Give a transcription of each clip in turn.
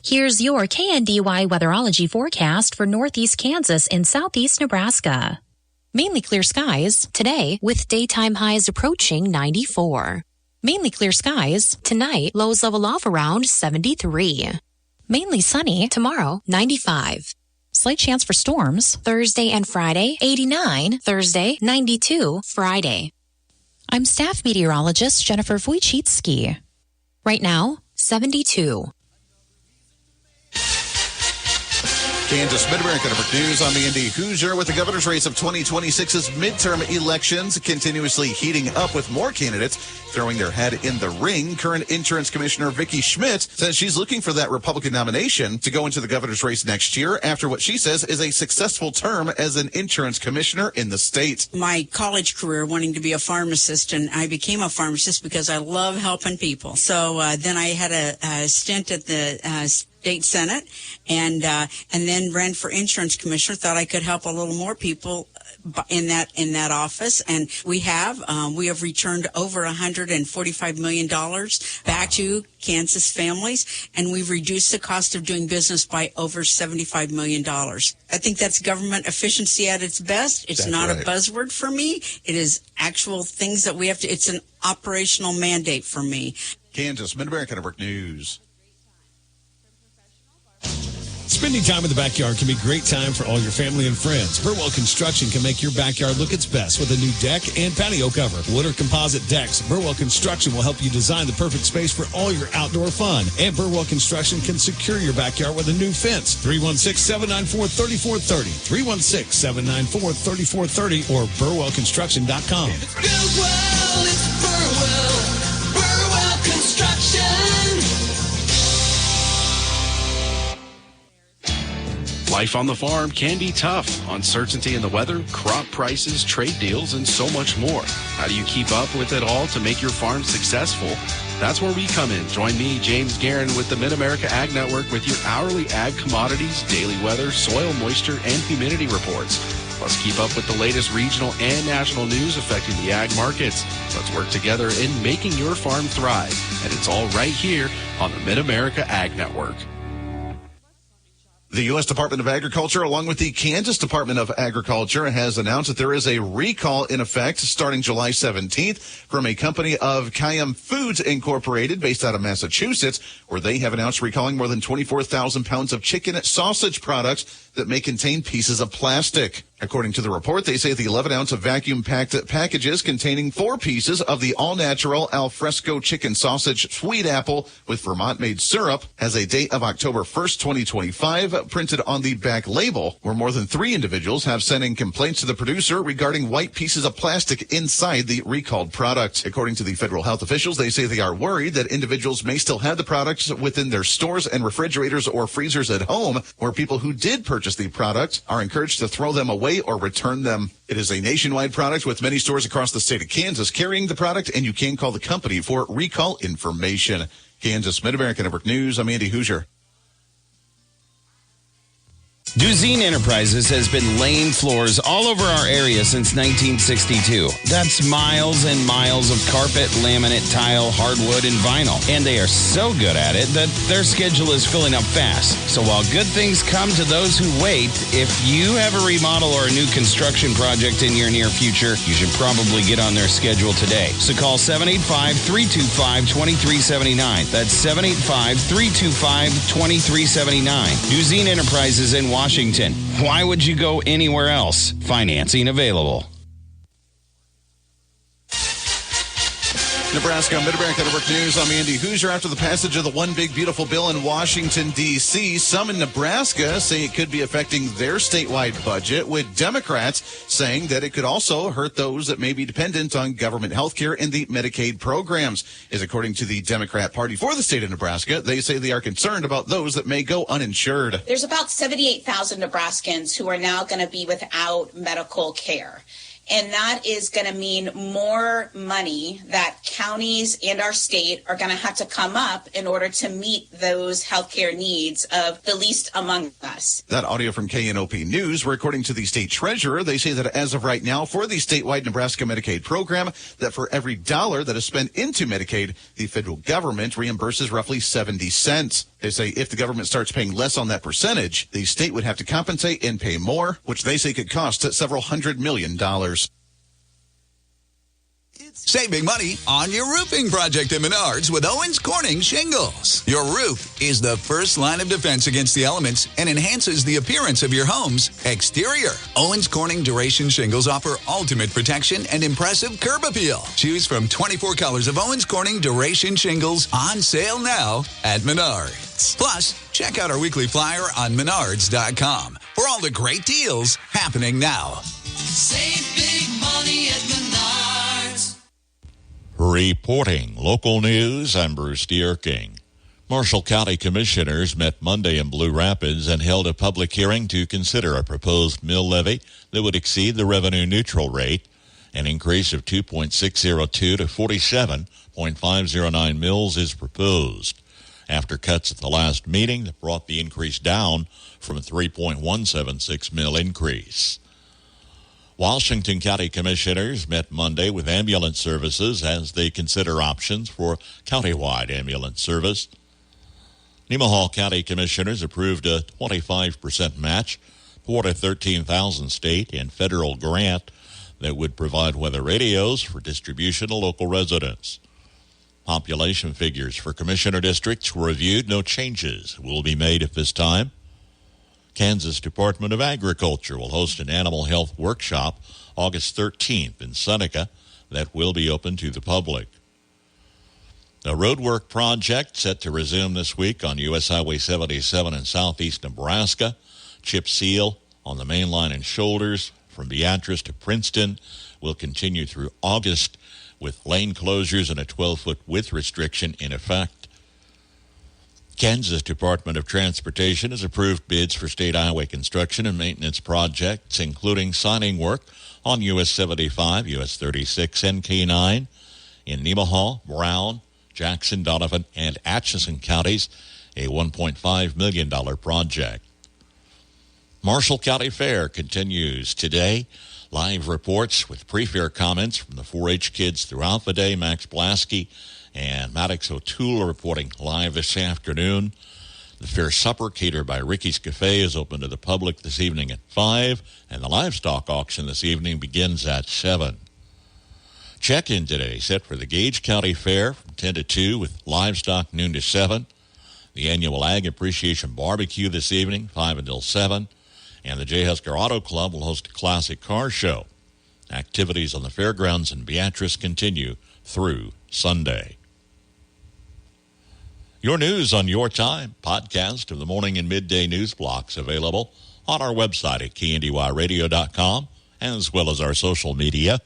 Here's your KNDY weatherology forecast for northeast Kansas and southeast Nebraska. Mainly clear skies today with daytime highs approaching 94. Mainly clear skies tonight, lows level off around 73. Mainly sunny tomorrow, 95. Slight chance for storms Thursday and Friday, 89. Thursday, 92. Friday. I'm staff meteorologist Jennifer Wojcicki. Right now, 72. Kansas Mid-America Network News. I'm Andy Hoosier. With the governor's race of 2026's midterm elections continuously heating up with more candidates throwing their head in the ring, current Insurance Commissioner Vicki Schmidt says she's looking for that Republican nomination to go into the governor's race next year after what she says is a successful term as an insurance commissioner in the state. My college career wanting to be a pharmacist, and I became a pharmacist because I love helping people. So then I had a stint at the state senate and then ran for insurance commissioner. Thought I could help a little more people in that office, and we have returned over $145 million back to Kansas families, and we've reduced the cost of doing business by over $75 million. I think that's government efficiency at its best. It's not a buzzword for me. It is actual things that we have to. It's an operational mandate for me. Kansas Mid-America Network News. Spending time in the backyard can be a great time for all your family and friends. Burwell Construction can make your backyard look its best with a new deck and patio cover. Wood or composite decks, Burwell Construction will help you design the perfect space for all your outdoor fun. And Burwell Construction can secure your backyard with a new fence. 316-794-3430. 316-794-3430 or burwellconstruction.com. It's Burwell, it's Burwell. Burwell Construction. Life on the farm can be tough. Uncertainty in the weather, crop prices, trade deals, and so much more. How do you keep up with it all to make your farm successful? That's where we come in. Join me, James Guerin, with the Mid-America Ag Network with your hourly ag commodities, daily weather, soil moisture, and humidity reports. Plus, keep up with the latest regional and national news affecting the ag markets. Let's work together in making your farm thrive. And it's all right here on the Mid-America Ag Network. The U.S. Department of Agriculture, along with the Kansas Department of Agriculture, has announced that there is a recall in effect starting July 17th from a company of Kayam Foods Incorporated based out of Massachusetts, where they have announced recalling more than 24,000 pounds of chicken sausage products that may contain pieces of plastic. According to the report, they say the 11-ounce of vacuum-packed packages containing 4 pieces of the all-natural alfresco chicken sausage sweet apple with Vermont-made syrup has a date of October 1st, 2025, printed on the back label, where more than 3 individuals have sent in complaints to the producer regarding white pieces of plastic inside the recalled product. According to the federal health officials, they say they are worried that individuals may still have the products within their stores and refrigerators or freezers at home, where people who did purchase the product are encouraged to throw them away or return them. It is a nationwide product with many stores across the state of Kansas carrying the product, and you can call the company for recall information. Kansas Mid-America Network News, I'm Andy Hoosier. Duzine Enterprises has been laying floors all over our area since 1962. That's miles and miles of carpet, laminate, tile, hardwood, and vinyl. And they are so good at it that their schedule is filling up fast. So while good things come to those who wait, if you have a remodel or a new construction project in your near future, you should probably get on their schedule today. So call 785-325-2379. That's 785-325-2379. Duzine Enterprises in Washington. Why would you go anywhere else? Financing available. Nebraska Mid-America Network News. I'm Andy Hoosier. After the passage of the One Big Beautiful Bill in Washington, D.C., some in Nebraska say it could be affecting their statewide budget, with Democrats saying that it could also hurt those that may be dependent on government health care and the Medicaid programs. As according to the Democrat Party for the state of Nebraska, they say they are concerned about those that may go uninsured. There's about 78,000 Nebraskans who are now going to be without medical care. And that is going to mean more money that counties and our state are going to have to come up in order to meet those healthcare needs of the least among us. That audio from KNOP News, where according to the state treasurer, they say that as of right now for the statewide Nebraska Medicaid program, that for every dollar that is spent into Medicaid, the federal government reimburses roughly 70 cents. They say if the government starts paying less on that percentage, the state would have to compensate and pay more, which they say could cost several $100 million. Saving money on your roofing project at Menards with Owens Corning Shingles. Your roof is the first line of defense against the elements and enhances the appearance of your home's exterior. Owens Corning Duration Shingles offer ultimate protection and impressive curb appeal. Choose from 24 colors of Owens Corning Duration Shingles on sale now at Menards. Plus, check out our weekly flyer on Menards.com for all the great deals happening now. Save big money at Menards. Reporting local news, I'm Bruce Dierking. Marshall County Commissioners met Monday in Blue Rapids and held a public hearing to consider a proposed mill levy that would exceed the revenue neutral rate. An increase of 2.602 to 47.509 mills is proposed. After cuts at the last meeting that brought the increase down from a 3.176 mill increase. Washington County Commissioners met Monday with ambulance services as they consider options for countywide ambulance service. Nemaha County Commissioners approved a 25% match toward a $13,000 state and federal grant that would provide weather radios for distribution to local residents. Population figures for commissioner districts were reviewed. No changes will be made at this time. Kansas Department of Agriculture will host an animal health workshop August 13th in Seneca that will be open to the public. A roadwork project set to resume this week on U.S. Highway 77 in southeast Nebraska. Chip seal on the main line and shoulders from Beatrice to Princeton will continue through August with lane closures and a 12-foot width restriction in effect. Kansas Department of Transportation has approved bids for state highway construction and maintenance projects, including signing work on U.S. 75, U.S. 36, and KNDY in Nemaha, Brown, Jackson, Donovan, and Atchison counties, a $1.5 million project. Marshall County Fair continues today. Live reports with pre-fair comments from the 4-H kids throughout the day. Max Blasky and Maddox O'Toole reporting live this afternoon. The fair supper, catered by Ricky's Cafe, is open to the public this evening at 5, and the livestock auction this evening begins at 7. Check-in today set for the Gage County Fair from 10 to 2 with livestock noon to 7. The annual Ag Appreciation Barbecue this evening, 5 until 7. And the J. Husker Auto Club will host a classic car show. Activities on the fairgrounds in Beatrice continue through Sunday. Your news on your time. Podcast of the morning and midday news blocks available on our website at KNDYradio.com, as well as our social media.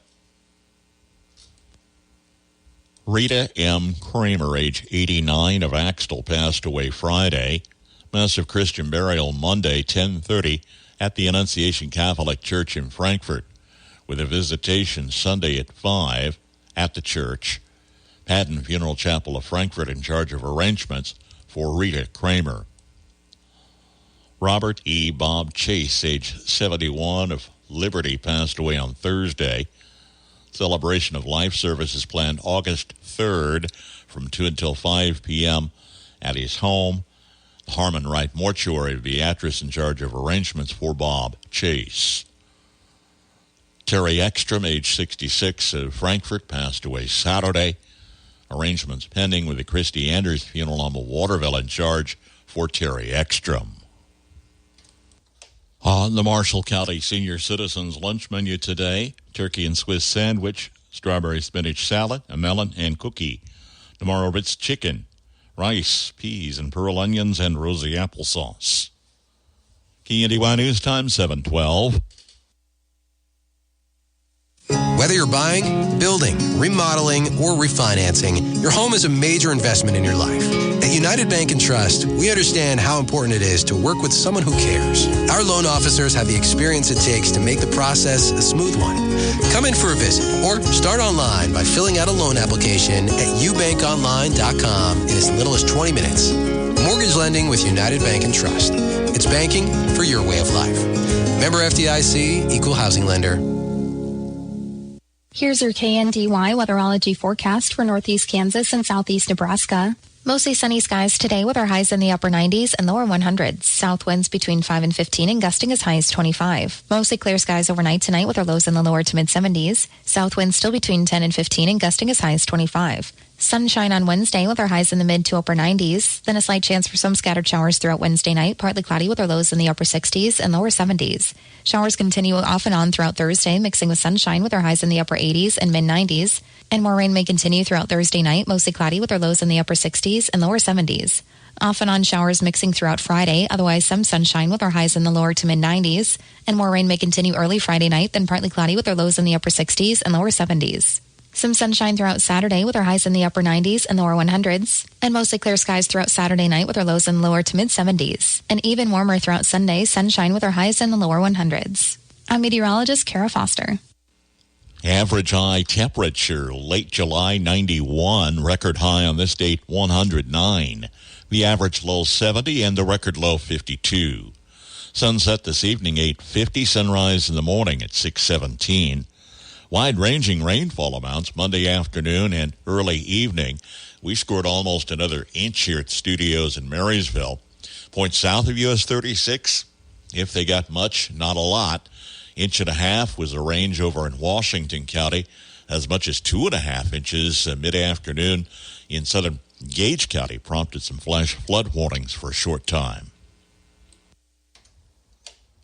Rita M. Kramer, age 89, of Axtell, passed away Friday. Massive Christian burial Monday, 10:30, at the Annunciation Catholic Church in Frankfort, with a visitation Sunday at 5 at the church. Patton Funeral Chapel of Frankfort in charge of arrangements for Rita Kramer. Robert E. Bob Chase, age 71, of Liberty, passed away on Thursday. Celebration of life service is planned August 3rd from 2 until 5 p.m. at his home. The Harmon Wright Mortuary of Beatrice in charge of arrangements for Bob Chase. Terry Ekstrom, age 66, of Frankfort, passed away Saturday. Arrangements pending with the Christy Anders Funeral Home of Waterville in charge for Terry Ekstrom. On the Marshall County Senior Citizens lunch menu today, turkey and Swiss sandwich, strawberry spinach salad, a melon, and cookie. Tomorrow it's chicken, rice, peas, and pearl onions, and rosy applesauce. KNDY News Time, 7:12. Whether you're buying, building, remodeling, or refinancing, your home is a major investment in your life. At United Bank and Trust, we understand how important it is to work with someone who cares. Our loan officers have the experience it takes to make the process a smooth one. Come in for a visit or start online by filling out a loan application at ubankonline.com in as little as 20 minutes. Mortgage lending with United Bank and Trust. It's banking for your way of life. Member FDIC, Equal Housing Lender. Here's your KNDY weatherology forecast for northeast Kansas and southeast Nebraska. Mostly sunny skies today with our highs in the upper 90s and lower 100s. South winds between 5 and 15 and gusting as high as 25. Mostly clear skies overnight tonight with our lows in the lower to mid 70s. South winds still between 10 and 15 and gusting as high as 25. Sunshine on Wednesday with our highs in the mid to upper 90s. Then a slight chance for some scattered showers throughout Wednesday night. Partly cloudy with our lows in the upper 60s and lower 70s. Showers continue off and on throughout Thursday, mixing with sunshine with our highs in the upper 80s and mid 90s. And more rain may continue throughout Thursday night, mostly cloudy with our lows in the upper 60s and lower 70s. Off and on showers mixing throughout Friday, otherwise some sunshine with our highs in the lower to mid 90s. And more rain may continue early Friday night, then partly cloudy with our lows in the upper 60s and lower 70s. Some sunshine throughout Saturday with our highs in the upper 90s and lower 100s. And mostly clear skies throughout Saturday night with our lows in the lower to mid 70s. And even warmer throughout Sunday, sunshine with our highs in the lower 100s. I'm meteorologist Kara Foster. Average high temperature, late July 91, record high on this date 109. The average low 70 and the record low 52. Sunset this evening 8:50, sunrise in the morning at 6:17. Wide-ranging rainfall amounts Monday afternoon and early evening. We scored almost another inch here at studios in Marysville. Points south of US 36, if they got much, not a lot. 1.5 inches was a range over in Washington County, as much as 2.5 inches mid-afternoon in southern Gage County, prompted some flash flood warnings for a short time.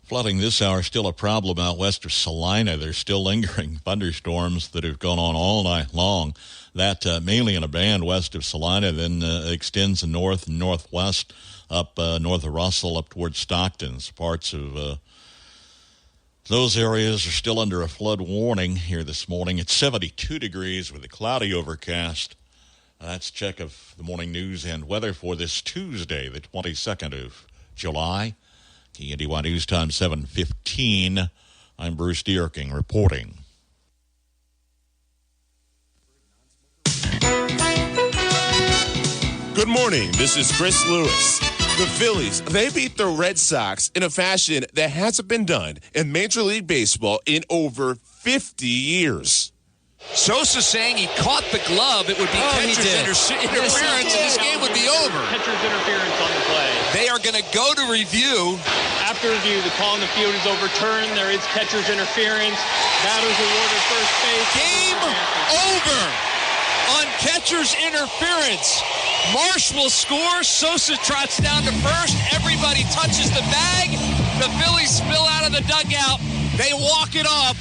Flooding this hour still a problem out west of Salina. There's still lingering thunderstorms that have gone on all night long. That mainly in a band west of Salina, then extends north and northwest up north of Russell up towards Stockton. Parts of those areas are still under a flood warning here this morning. It's 72 degrees with a cloudy overcast. That's a check of the morning news and weather for this Tuesday, the 22nd of July. KNDY News Time 7:15. I'm Bruce Dierking reporting. Good morning. This is Chris Lewis. The Phillies, they beat the Red Sox in a fashion that hasn't been done in Major League Baseball in over 50 years. Sosa saying he caught the glove. It would be catcher's interference, and this game would be over. Catcher's interference on the play. They are going to go to review. After review, the call on the field is overturned. There is catcher's interference. Batters awarded first base. Game over on catcher's interference. Marsh will score. Sosa trots down to first. Everybody touches the bag. The Phillies spill out of the dugout. They walk it off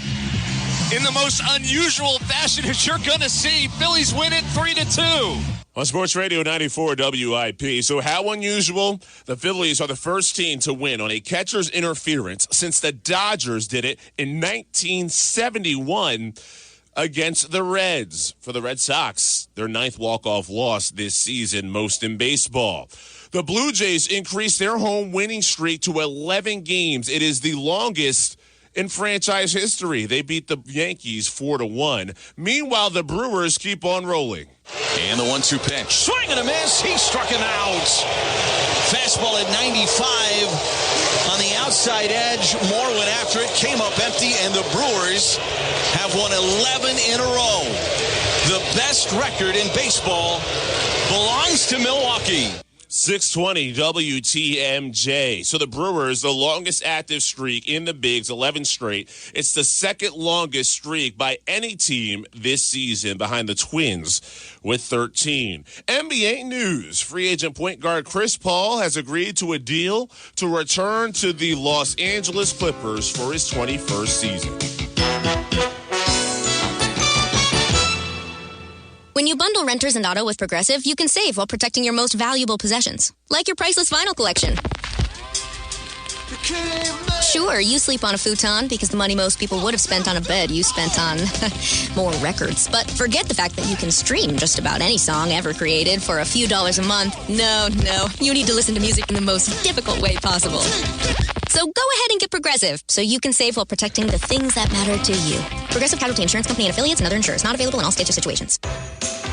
in the most unusual fashion that you're going to see. Phillies win it 3-2. On Sports Radio 94 WIP. So how unusual? The Phillies are the first team to win on a catcher's interference since the Dodgers did it in 1971 against the Reds. For the Red Sox, their 9th walk-off loss this season, most in baseball. The Blue Jays increased their home winning streak to 11 games. It is the longest in franchise history. They beat the Yankees 4-1. Meanwhile, the Brewers keep on rolling. And the 1-2 pitch. Swing and a miss. He struck him out. Fastball at 95 on the outside edge. Moore went after it, came up empty, and the Brewers have won 11 in a row. The best record in baseball belongs to Milwaukee. 620 WTMJ. So the Brewers, the longest active streak in the Bigs, 11 straight. It's the second longest streak by any team this season, behind the Twins with 13. NBA news. Free agent point guard Chris Paul has agreed to a deal to return to the Los Angeles Clippers for his 21st season. When you bundle renters and auto with Progressive, you can save while protecting your most valuable possessions, like your priceless vinyl collection. Sure, you sleep on a futon because the money most people would have spent on a bed you spent on more records. But forget the fact that you can stream just about any song ever created for a few dollars a month. No, you need to listen to music in the most difficult way possible. So go ahead and get Progressive so you can save while protecting the things that matter to you. Progressive Casualty Insurance Company and affiliates and other insurers. Not available in all states or situations.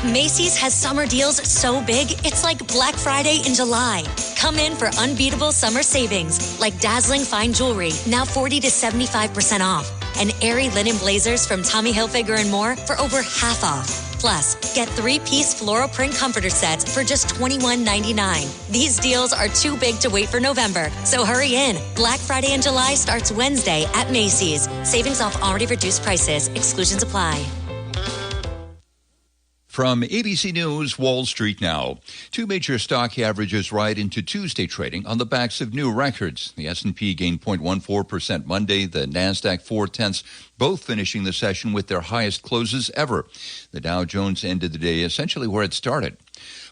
Macy's has summer deals so big, it's like Black Friday in July. Come in for unbeatable summer savings, like dazzling fine jewelry, now 40 to 75% off, and airy linen blazers from Tommy Hilfiger and more for over half off. Plus, get 3-piece floral print comforter sets for just $21.99. These deals are too big to wait for November, so hurry in. Black Friday in July starts Wednesday at Macy's. Savings off already reduced prices. Exclusions apply. From ABC News, Wall Street Now. Two major stock averages ride into Tuesday trading on the backs of new records. The S&P gained 0.14% Monday, the NASDAQ 0.4%, both finishing the session with their highest closes ever. The Dow Jones ended the day essentially where it started.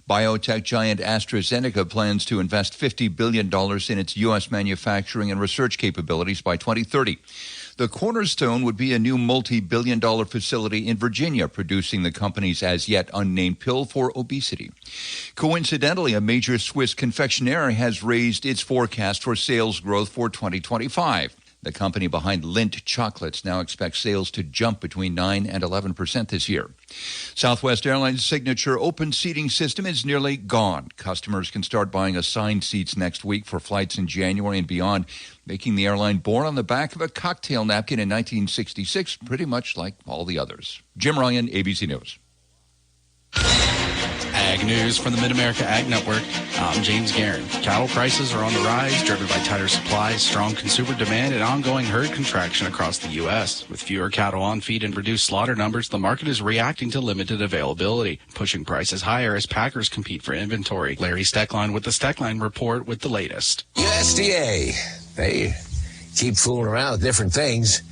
Biotech giant AstraZeneca plans to invest $50 billion in its U.S. manufacturing and research capabilities by 2030. The cornerstone would be a new multi-billion-dollar facility in Virginia, producing the company's as-yet unnamed pill for obesity. Coincidentally, a major Swiss confectionery has raised its forecast for sales growth for 2025. The company behind Lindt Chocolates now expects sales to jump between 9 and 11% this year. Southwest Airlines' signature open seating system is nearly gone. Customers can start buying assigned seats next week for flights in January and beyond, making the airline born on the back of a cocktail napkin in 1966, pretty much like all the others. Jim Ryan, ABC News. Ag News from the Mid-America Ag Network. I'm James Guerin. Cattle prices are on the rise, driven by tighter supplies, strong consumer demand, and ongoing herd contraction across the U.S. With fewer cattle on feed and reduced slaughter numbers, the market is reacting to limited availability, pushing prices higher as packers compete for inventory. Larry Steckline with the Steckline Report with the latest. USDA, they keep fooling around with different things,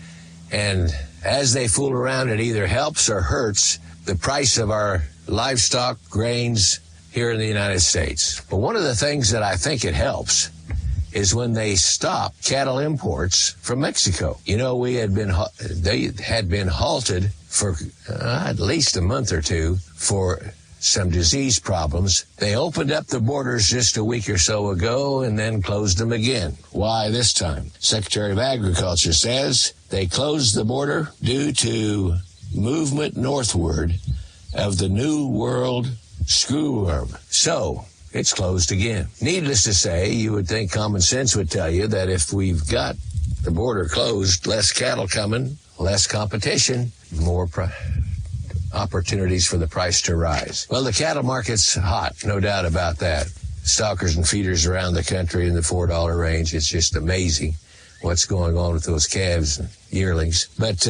and as they fool around, it either helps or hurts the price of our livestock, grains here in the United States. But one of the things that I think it helps is when they stop cattle imports from Mexico. You know, they had been halted for at least a month or two for some disease problems. They opened up the borders just a week or so ago and then closed them again. Why this time? Secretary of Agriculture says they closed the border due to movement northward of the New World screwworm. So, it's closed again. Needless to say, you would think common sense would tell you that if we've got the border closed, less cattle coming, less competition, more opportunities for the price to rise. Well, the cattle market's hot, no doubt about that. Stalkers and feeders around the country in the $4 range. It's just amazing what's going on with those calves and yearlings. But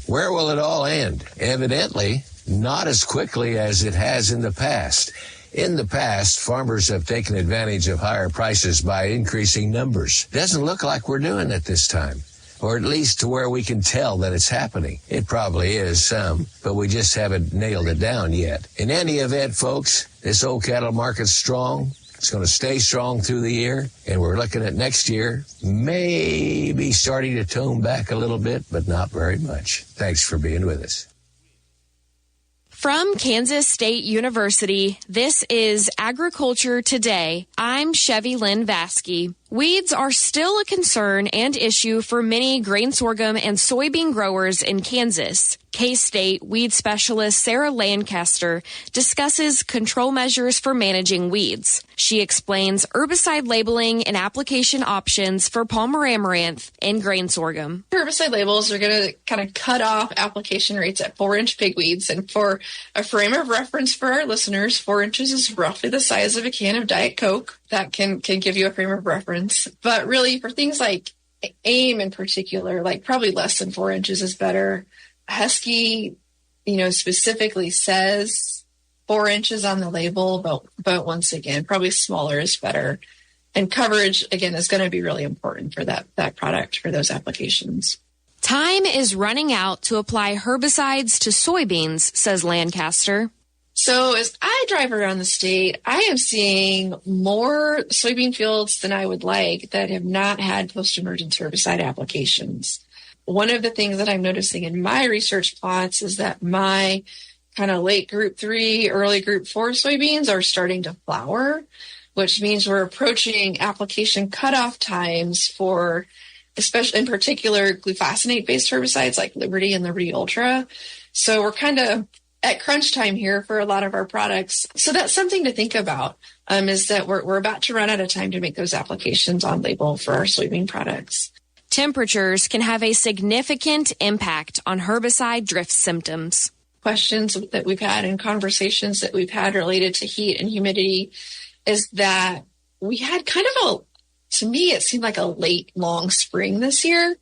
where will it all end? Evidently, not as quickly as it has in the past. In the past, farmers have taken advantage of higher prices by increasing numbers. Doesn't look like we're doing it this time, or at least to where we can tell that it's happening. It probably is some, but we just haven't nailed it down yet. In any event, folks, this old cattle market's strong. It's going to stay strong through the year, and we're looking at next year maybe starting to tone back a little bit, but not very much. Thanks for being with us. From Kansas State University, this is Agriculture Today. I'm Chevy Lynn Vasky. Weeds are still a concern and issue for many grain sorghum and soybean growers in Kansas. K-State weed specialist Sarah Lancaster discusses control measures for managing weeds. She explains herbicide labeling and application options for palmer amaranth and grain sorghum. Herbicide labels are going to kind of cut off application rates at 4-inch pigweeds. And for a frame of reference for our listeners, 4 inches is roughly the size of a can of Diet Coke. That can give you a frame of reference. But really, for things like AIM in particular, like probably less than 4 inches is better. Husky, specifically says 4 inches on the label, but once again, probably smaller is better. And coverage, again, is going to be really important for that product, for those applications. Time is running out to apply herbicides to soybeans, says Lancaster. So as I drive around the state, I am seeing more soybean fields than I would like that have not had post-emergence herbicide applications. One of the things that I'm noticing in my research plots is that my kind of late group 3, early group 4 soybeans are starting to flower, which means we're approaching application cutoff times for, especially in particular, glufosinate-based herbicides like Liberty and Liberty Ultra. So we're kind of at crunch time here for a lot of our products. So that's something to think about, is that we're about to run out of time to make those applications on label for our soybean products. Temperatures can have a significant impact on herbicide drift symptoms. questions that we've had and conversations that we've had related to heat and humidity is that we had kind of to me, it seemed like a late, long spring this year.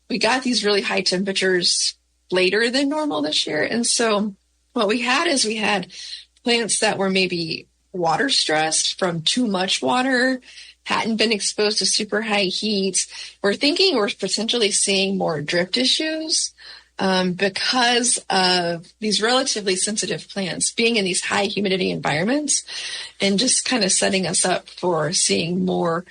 We got these really high temperatures later than normal this year. And so what we had plants that were maybe water stressed from too much water, hadn't been exposed to super high heat. We're thinking we're potentially seeing more drift issues because of these relatively sensitive plants being in these high humidity environments, and just kind of setting us up for seeing more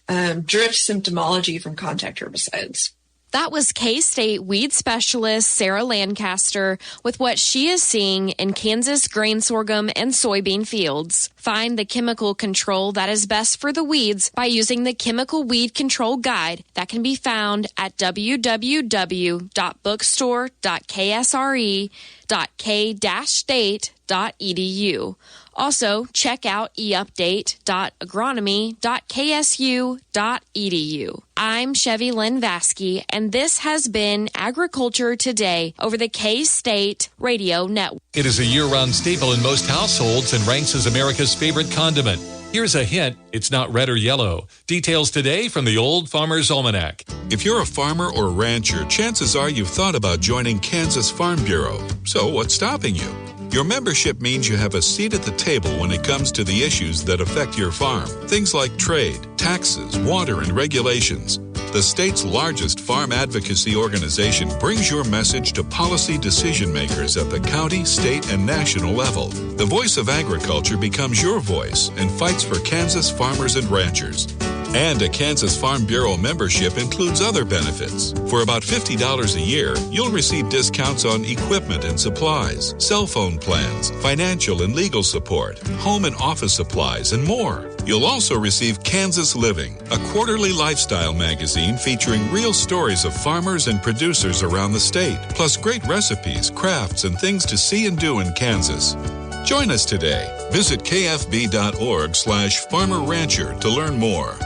drift symptomology from contact herbicides. That was K-State weed specialist Sarah Lancaster with what she is seeing in Kansas grain sorghum and soybean fields. Find the chemical control that is best for the weeds by using the Chemical Weed Control Guide that can be found at www.bookstore.ksre.k-state.edu. Also, check out eupdate.agronomy.ksu.edu. I'm Chevy Lynn Vasky, and this has been Agriculture Today over the K-State Radio Network. It is a year-round staple in most households and ranks as America's favorite condiment. Here's a hint, it's not red or yellow. Details today from the Old Farmer's Almanac. If you're a farmer or rancher, chances are you've thought about joining Kansas Farm Bureau. So what's stopping you? Your membership means you have a seat at the table when it comes to the issues that affect your farm. Things like trade, taxes, water, and regulations. The state's largest farm advocacy organization brings your message to policy decision makers at the county, state, and national level. The voice of agriculture becomes your voice and fights for Kansas farmers and ranchers. And a Kansas Farm Bureau membership includes other benefits. For about $50 a year, you'll receive discounts on equipment and supplies, cell phone plans, financial and legal support, home and office supplies, and more. You'll also receive Kansas Living, a quarterly lifestyle magazine featuring real stories of farmers and producers around the state, plus great recipes, crafts, and things to see and do in Kansas. Join us today. Visit kfb.org/farmerrancher to learn more.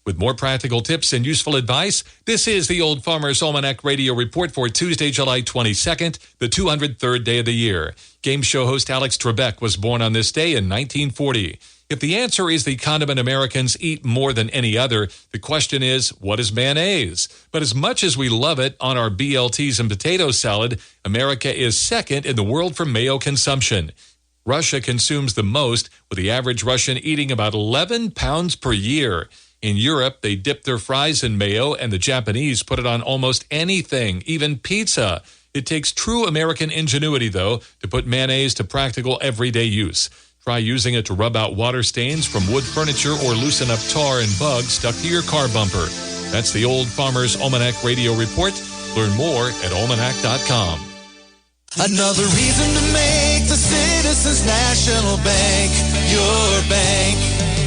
With more practical tips and useful advice, this is the Old Farmer's Almanac Radio Report for Tuesday, July 22nd, the 203rd day of the year. Game show host Alex Trebek was born on this day in 1940. If the answer is the condiment Americans eat more than any other, the question is, what is mayonnaise? But as much as we love it on our BLTs and potato salad, America is second in the world for mayo consumption. Russia consumes the most, with the average Russian eating about 11 pounds per year. In Europe, they dip their fries in mayo, and the Japanese put it on almost anything, even pizza. It takes true American ingenuity, though, to put mayonnaise to practical everyday use. Try using it to rub out water stains from wood furniture or loosen up tar and bugs stuck to your car bumper. That's the Old Farmer's Almanac Radio Report. Learn more at almanac.com. Another reason to make the Citizens National Bank your bank.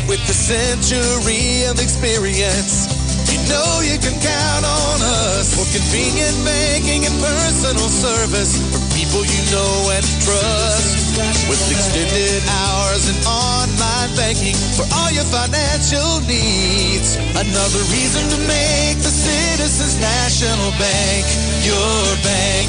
With a century of experience, you know you can count on us for convenient banking and personal service for people you know and trust. With extended hours and online banking for all your financial needs. Another reason to make the Citizens National Bank your bank.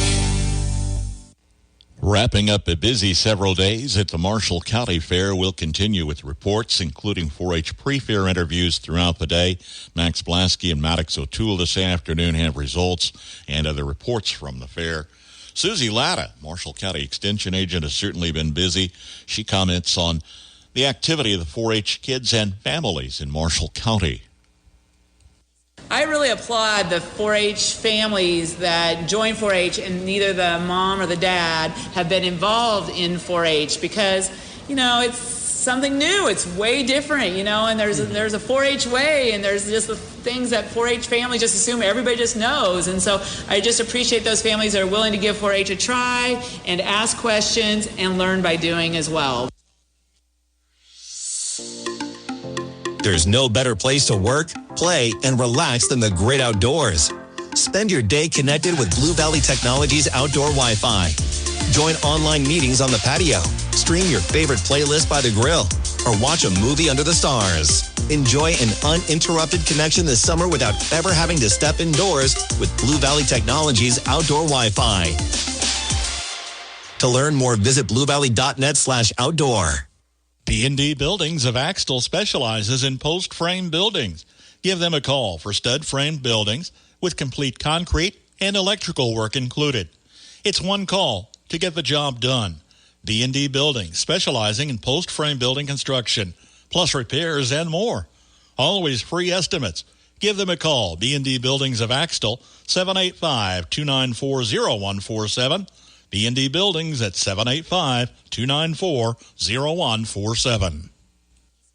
Wrapping up a busy several days at the Marshall County Fair, we'll continue with reports, including 4-H pre-fair interviews throughout the day. Max Blasky and Maddox O'Toole this afternoon have results and other reports from the fair. Susie Latta, Marshall County Extension agent, has certainly been busy. She comments on the activity of the 4-H kids and families in Marshall County. I really applaud the 4-H families that join 4-H and neither the mom or the dad have been involved in 4-H because, you know, it's something new. It's way different, you know, and there's a 4-H way, and there's just the things that 4-H families just assume everybody just knows. And so I just appreciate those families that are willing to give 4-H a try and ask questions and learn by doing as well. There's no better place to work, play, and relax than the great outdoors. Spend your day connected with Blue Valley Technologies outdoor Wi-Fi. Join online meetings on the patio, stream your favorite playlist by the grill, or watch a movie under the stars. Enjoy an uninterrupted connection this summer without ever having to step indoors with Blue Valley Technologies outdoor Wi-Fi. To learn more, visit bluevalley.net/outdoor. KNDY Buildings of Axtell specializes in post-frame buildings. Give them a call for stud-frame buildings with complete concrete and electrical work included. It's one call to get the job done. KNDY Buildings, specializing in post-frame building construction, plus repairs and more. Always free estimates. Give them a call. KNDY Buildings of Axtell, 785-294-0147. KNDY Buildings at 785-294-0147.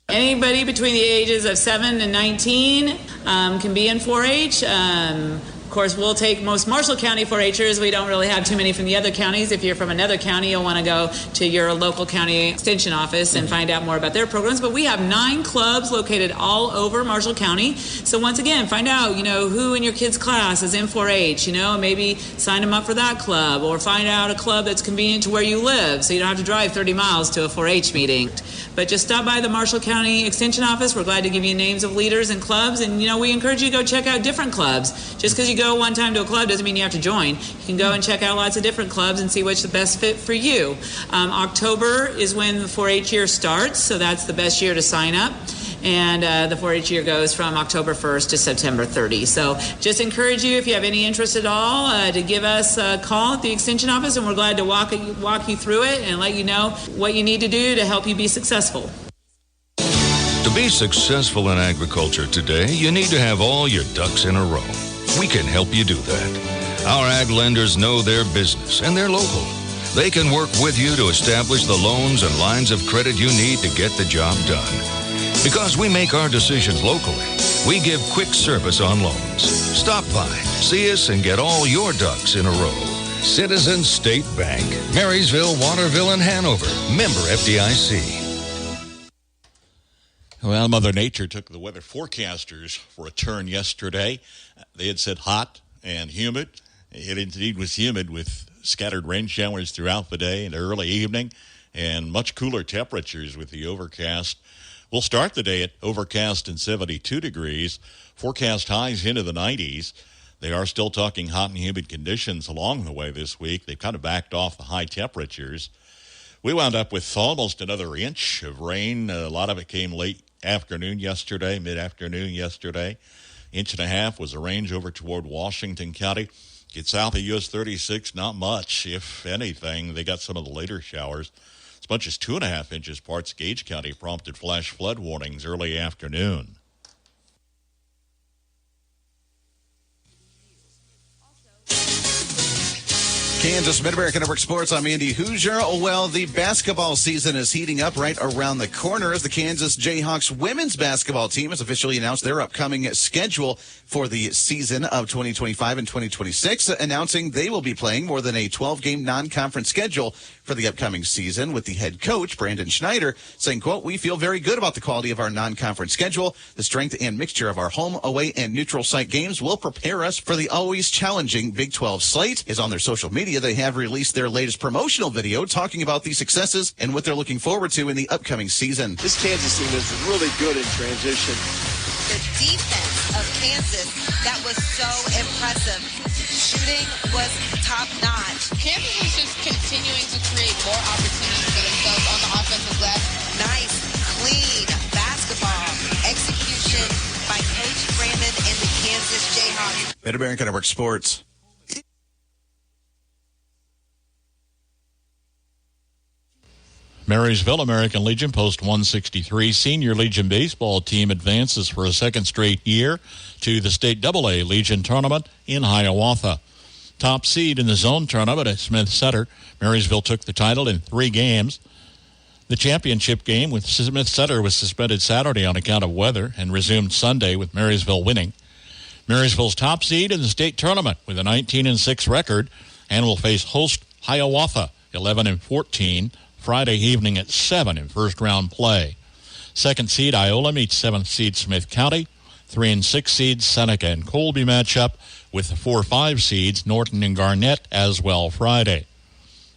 Anybody between the ages of 7 and 19 can be in 4-H. Of course, we'll take most Marshall County 4-Hers. We don't really have too many from the other counties. If you're from another county, you'll want to go to your local county extension office and find out more about their programs. But we have 9 clubs located all over Marshall County. So once again, find out, who in your kid's class is in 4-H, maybe sign them up for that club, or find out a club that's convenient to where you live so you don't have to drive 30 miles to a 4-H meeting. But just stop by the Marshall County Extension Office. We're glad to give you names of leaders and clubs. And, we encourage you to go check out different clubs. Just because you go one time to a club doesn't mean you have to join. You can go and check out lots of different clubs and see which is the best fit for you. October is when the 4-H year starts, so that's the best year to sign up. And the 4-H year goes from October 1st to September 30. So just encourage you, if you have any interest at all, to give us a call at the Extension Office, and we're glad to walk you through it and let you know what you need to do to help you be successful. To be successful in agriculture today, you need to have all your ducks in a row. We can help you do that. Our ag lenders know their business, and they're local. They can work with you to establish the loans and lines of credit you need to get the job done. Because we make our decisions locally, we give quick service on loans. Stop by, see us, and get all your ducks in a row. Citizens State Bank, Marysville, Waterville, and Hanover. Member FDIC. Well, Mother Nature took the weather forecasters for a turn yesterday. They had said hot and humid. It indeed was humid with scattered rain showers throughout the day and early evening, and much cooler temperatures with the overcast. We'll start the day at overcast and 72 degrees. Forecast highs into the 90s. They are still talking hot and humid conditions along the way this week. They've kind of backed off the high temperatures. We wound up with almost another inch of rain. A lot of it came late afternoon yesterday, mid-afternoon yesterday. Inch and a half was a range over toward Washington County. Get south of US 36, not much, if anything. They got some of the later showers. As much as 2.5 inches, parts of Gage County prompted flash flood warnings early afternoon. Kansas Mid-American Network Sports. I'm Andy Hoosier. Well, the basketball season is heating up right around the corner as the Kansas Jayhawks women's basketball team has officially announced their upcoming schedule for the season of 2025 and 2026, announcing they will be playing more than a 12-game non-conference schedule for the upcoming season, with the head coach, Brandon Schneider, saying, quote, "We feel very good about the quality of our non-conference schedule. The strength and mixture of our home, away, and neutral site games will prepare us for the always challenging Big 12 slate." Is on their social media. They have released their latest promotional video talking about the successes and what they're looking forward to in the upcoming season. This Kansas team is really good in transition. The defense of Kansas, that was so impressive. Shooting was top-notch. Kansas is just continuing to create more opportunities for themselves on the offensive glass. Nice, clean basketball execution by Coach Brandon and the Kansas Jayhawks. Mid-American Network Sports. Marysville American Legion Post 163 Senior Legion baseball team advances for a second straight year to the State AA Legion tournament in Hiawatha. Top seed in the zone tournament at Smith Center, Marysville took the title in 3 games. The championship game with Smith Center was suspended Saturday on account of weather and resumed Sunday with Marysville winning. Marysville's top seed in the state tournament with a 19-6 record and will face host Hiawatha 11-14 Friday evening at 7 in first-round play. Second seed Iola meets 7th seed Smith County. 3 and 6 seeds Seneca and Colby match up with the 4-5 seeds Norton and Garnett as well Friday.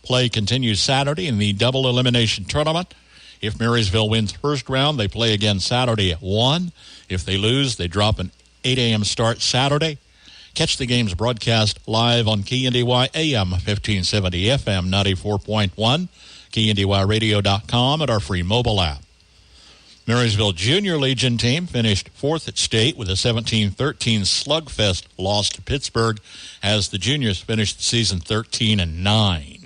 Play continues Saturday in the double elimination tournament. If Marysville wins first round, they play again Saturday at 1. If they lose, they drop an 8 a.m. start Saturday. Catch the games broadcast live on KNDY AM 1570 FM 94.1, KNDYradio.com, and our free mobile app. Marysville Junior Legion team finished fourth at state with a 17-13 slugfest loss to Pittsburgh as the juniors finished the season 13-9.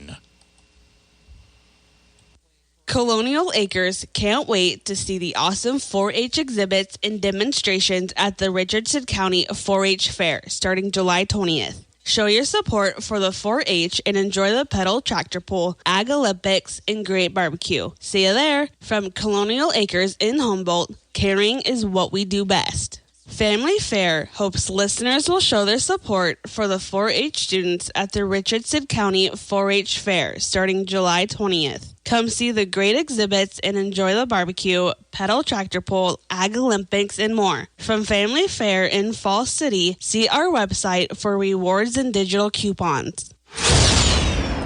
Colonial Acres can't wait to see the awesome 4-H exhibits and demonstrations at the Richardson County 4-H Fair starting July 20th. Show your support for the 4-H and enjoy the pedal tractor pull, Ag Olympics, and great barbecue. See you there. From Colonial Acres in Humboldt, caring is what we do best. Family Fair hopes listeners will show their support for the 4-H students at the Richardson County 4-H Fair starting July 20th. Come see the great exhibits and enjoy the barbecue, pedal tractor pull, Ag Olympics, and more. From Family Fair in Falls City, see our website for rewards and digital coupons.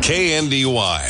KNDY.